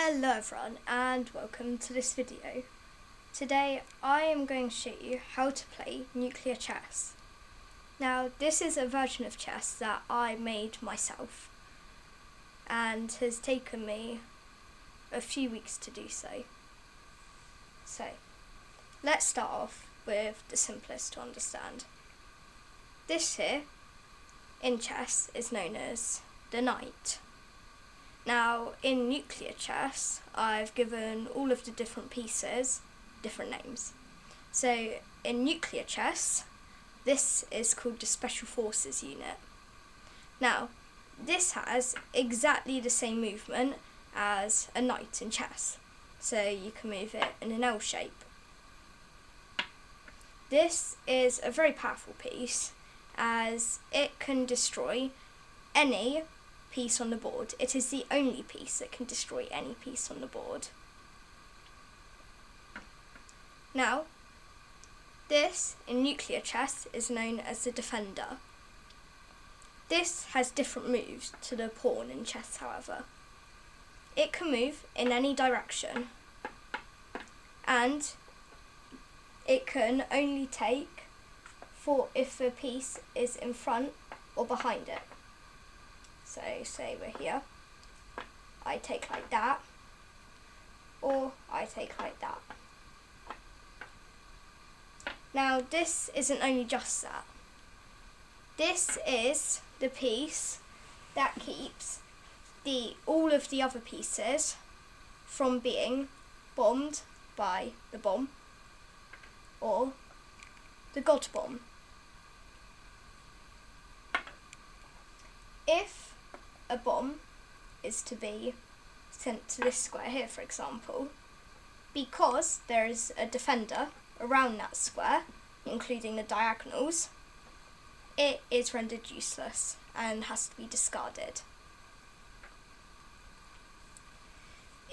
Hello everyone and welcome to this video. Today I am going to show you how to play nuclear chess. Now this is a version of chess that I made myself and has taken me a few weeks to do so. So let's start off with the simplest to understand. This here in chess is known as the knight. Now, in nuclear chess, I've given all of the different pieces different names. So, in nuclear chess, this is called the Special Forces unit. Now, this has exactly the same movement as a knight in chess. So, you can move it in an L shape. This is a very powerful piece as it can destroy any piece on the board. It is the only piece that can destroy any piece on the board. Now, this in nuclear chess is known as the defender. This has different moves to the pawn in chess, however. It can move in any direction and it can only take if the piece is in front or behind it. So say we're here, I take like that, or I take like that. Now this isn't only just that. This is the piece that keeps all of the other pieces from being bombed by the bomb or the god bomb. If a bomb is to be sent to this square here, for example, because there is a defender around that square, including the diagonals, it is rendered useless and has to be discarded.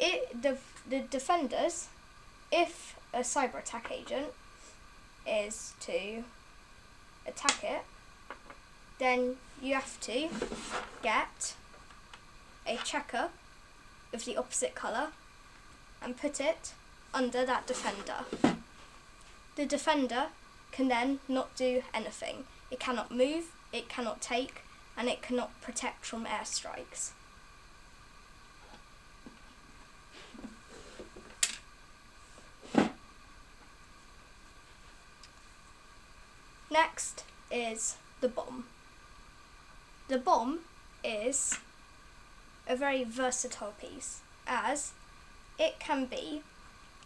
The defenders, if a cyber attack agent is to attack it, then you have to get a checker of the opposite colour and put it under that defender. The defender can then not do anything. It cannot move, it cannot take, and it cannot protect from airstrikes. Next is the bomb. The bomb is a very versatile piece as it can be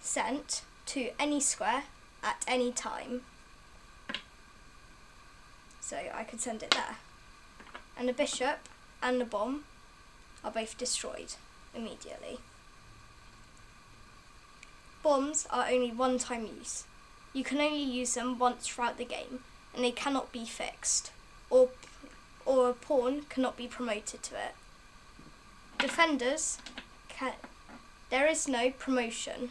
sent to any square at any time. So I could send it there. And the bishop and the bomb are both destroyed immediately. Bombs are only one-time use. You can only use them once throughout the game and they cannot be fixed or a pawn cannot be promoted to it. Defenders there is no promotion.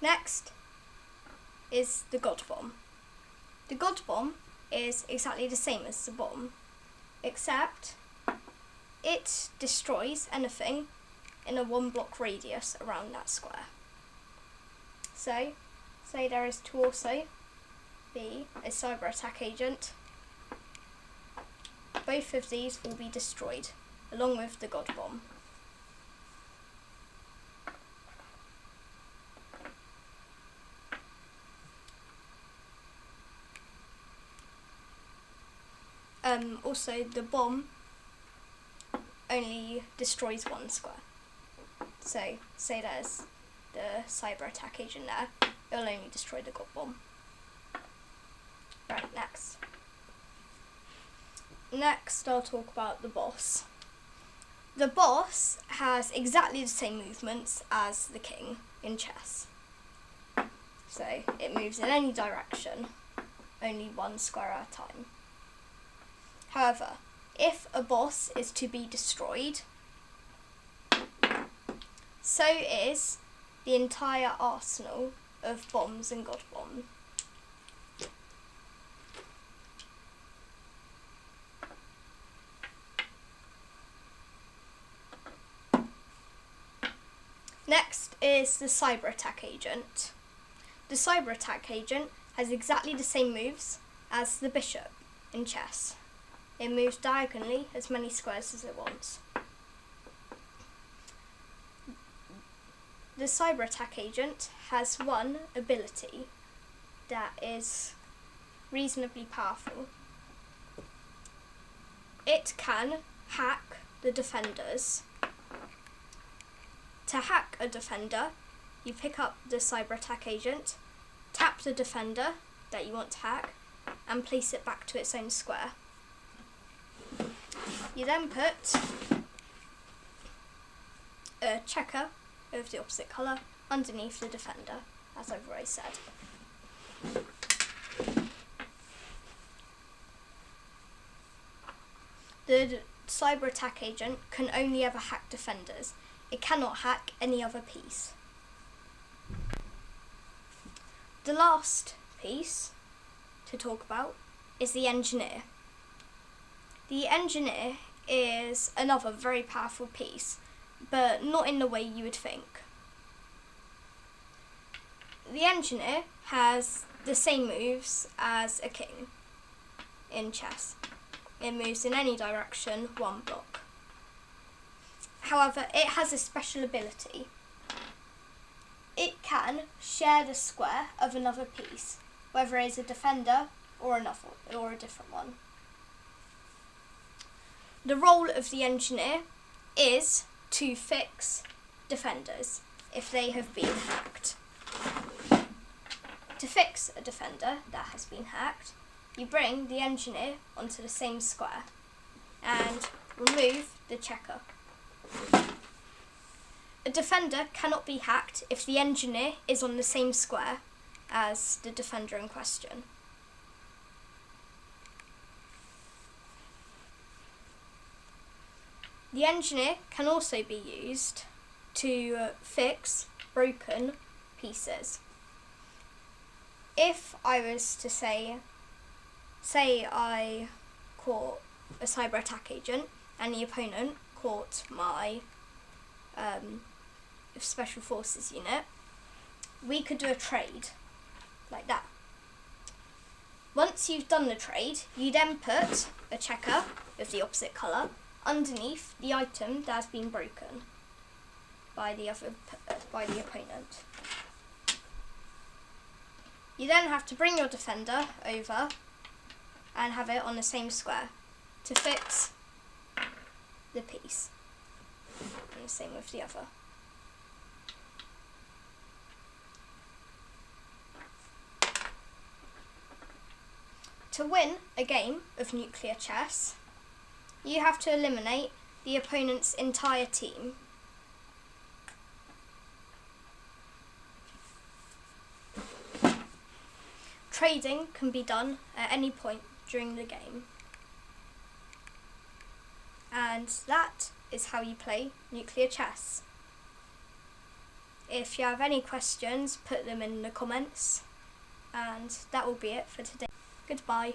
Next is the god bomb. The god bomb is exactly the same as the bomb, except it destroys anything in a 1 block radius around that square. So, say there is to also be a cyber attack agent. Both of these will be destroyed, along with the god bomb. Also, the bomb only destroys one square. So, say there's the cyber attack agent there, it'll only destroy the god bomb. Right, next. Next, I'll talk about the boss. The boss has exactly the same movements as the king in chess. So, it moves in any direction, only one square at a time. However, if a boss is to be destroyed, so is the entire arsenal of bombs and god bombs. is the cyber attack agent. The cyber attack agent has exactly the same moves as the bishop in chess. It moves diagonally as many squares as it wants. The cyber attack agent has one ability that is reasonably powerful. It can hack the defenders. To hack a defender, you pick up the cyber attack agent, tap the defender that you want to hack, and place it back to its own square. You then put a checker of the opposite colour underneath the defender, as I've already said. The cyber attack agent can only ever hack defenders. It cannot hack any other piece. The last piece to talk about is the engineer. The engineer is another very powerful piece, but not in the way you would think. The engineer has the same moves as a king in chess. It moves in any direction, one block. However, it has a special ability. It can share the square of another piece, whether it is a defender or a different one. The role of the engineer is to fix defenders if they have been hacked. To fix a defender that has been hacked, you bring the engineer onto the same square and remove the checker. A defender cannot be hacked if the engineer is on the same square as the defender in question. The engineer can also be used to fix broken pieces. If I was to say I caught a cyber attack agent and the opponent caught my special forces unit, we could do a trade like that. Once you've done the trade, you then put a checker of the opposite colour underneath the item that has been broken by the opponent. You then have to bring your defender over and have it on the same square to fix the piece. And the same with the other. To win a game of nuclear chess, you have to eliminate the opponent's entire team. Trading can be done at any point during the game. And that is how you play nuclear chess. If you have any questions, put them in the comments. And that will be it for today. Goodbye.